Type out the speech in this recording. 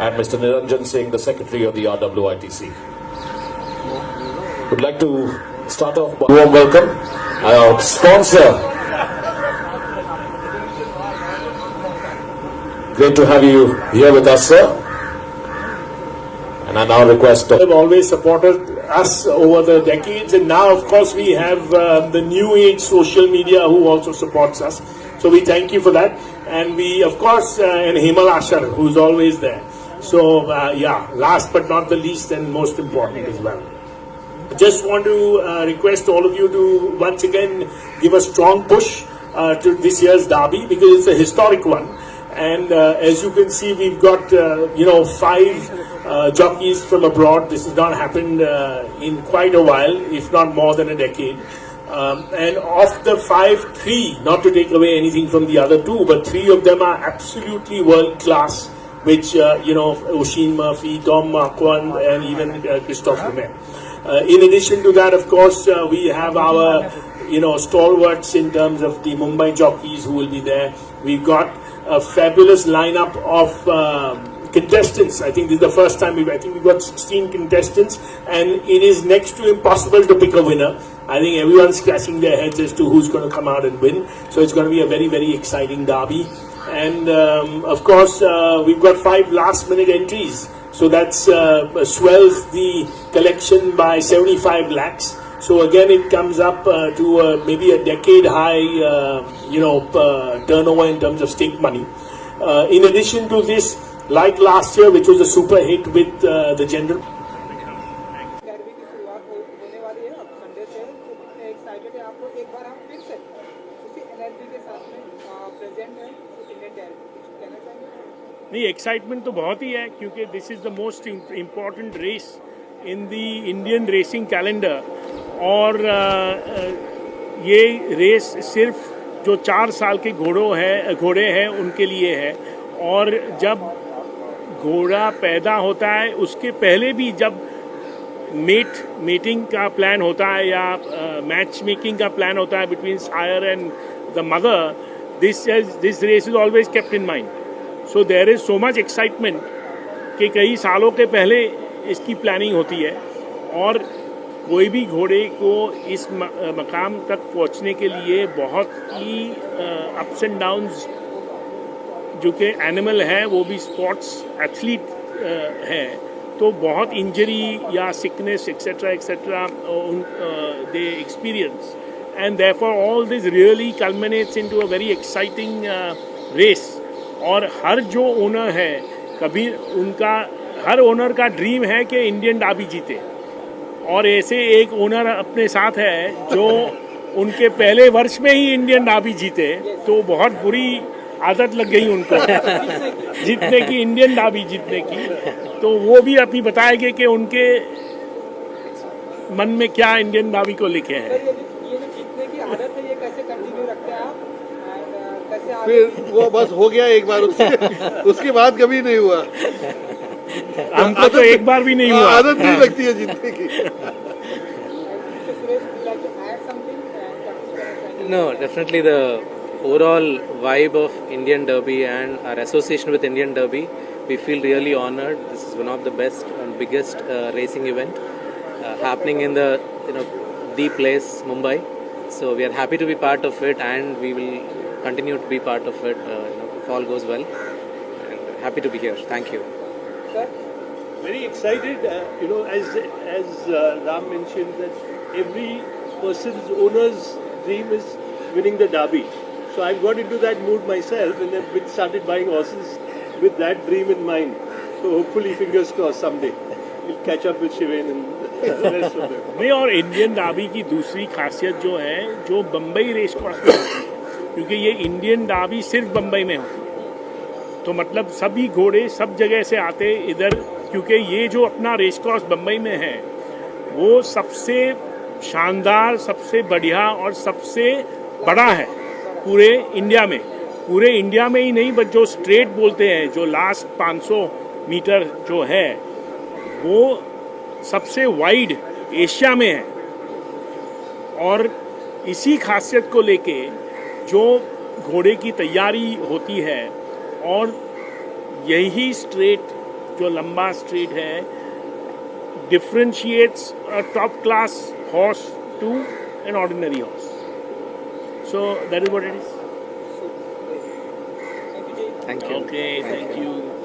And Mr. Niranjan Singh, the Secretary of the RWITC. Would like to start off by warm welcome our sponsor. Great to have you here with us, sir. And I now request. They've always supported us over the decades, and now, of course, we have the new age social media who also supports us. So we thank you for that, and we, of course, and Hemal Ashar, who's always there. So last but not the least, and most important as well. Just want to request all of you to once again give a strong push to this year's Derby, because it's a historic one. And as you can see, we've got 5 jockeys from abroad. This has not happened in quite a while, if not more than a decade. And of the 5, 3, not to take away anything from the other 2, but 3 of them are absolutely world class, which Oisin Murphy, Tom Marquand, and even Christophe Lemay. In addition to that, of course, we have our stalwarts in terms of the Mumbai jockeys who will be there. We've got a fabulous lineup of contestants. I think this is the first time we've got 16 contestants, and it is next to impossible to pick a winner. I think everyone's scratching their heads as to who's going to come out and win. So it's going to be a very, very exciting derby. And of course, we've got 5 last-minute entries. So that swells the collection by 75 lakhs. So again, it comes up to maybe a decade-high, turnover in terms of stake money. In addition to this, like last year, which was a super hit with the general. नहीं, excitement तो बहुत ही है, क्योंकि this is the most important race in the Indian racing calendar. और ये race सिर्फ जो 4 साल के घोड़े हैं उनके लिए है. और जब घोड़ा पैदा होता है, उसके पहले भी जब मेटिंग का प्लान होता है या मैच मेकिंग का प्लान होता है between sire and the mother, this race is always kept in mind. So there is so much excitement कि कई सालों के पहले इसकी प्लानिंग होती है. और कोई भी घोड़े को इस मकाम तक पहुंचने के लिए बहुत ही अप्स एंड डाउन्स, जो कि एनिमल है वो भी स्पोर्ट्स एथलीट है, तो बहुत इंजरी या sickness etcetera they experience. And therefore all this really culminates into a very exciting race. और हर जो ओनर है, हर ओनर का ड्रीम है कि इंडियन डाबी जीते. और ऐसे एक ओनर अपने साथ है जो उनके पहले वर्ष में ही इंडियन डाबी जीते, तो बहुत बुरी आदत लग गई उनको जीतने की, इंडियन डाबी जीतने की. तो वो भी अभी बताएंगे कि उनके मन में क्या इंडियन डाबी को लिखे हैं. फिर वो बस हो गया एक बार, उसके बाद कभी नहीं हुआ. हमको तो एक बार भी नहीं हुआ. आदत नहीं लगती है जीतने की. No, definitely the overall vibe of Indian Derby and our association with Indian Derby, we feel really honored. This is one of the best and biggest racing event happening in the place, Mumbai. So we are happy to be part of it, and we will continue to be part of it if all goes well. And happy to be here. Thank you. Sir? Very excited, as Ram mentioned, that every person's owner's dream is winning the Derby. So I got into that mood myself, and then started buying horses with that dream in mind. So hopefully, fingers crossed, someday we'll catch up with Shivain and the rest of them. नहीं, और Indian डाबी की दूसरी खासियत जो है, जो Bombay race course में होती है, क्योंकि ये इंडियन डाबी सिर्फ बम्बई में होती है, तो मतलब सभी घोड़े सब जगह से आते इधर, क्योंकि ये जो अपना रेस कोर्स बम्बई में है वो सबसे शानदार, सबसे बढ़िया और सबसे बड़ा है पूरे इंडिया में ही नहीं, बट जो स्ट्रेट बोलते हैं, जो लास्ट 500 मीटर जो है वो सबसे वाइड एशिया में है। और इसी खासियत को लेके जो घोड़े की तैयारी होती है और यही स्ट्रेट जो लंबा स्ट्रेट है differentiates a top class horse to an ordinary horse. So that is what it is. Thank you. Okay, thank you.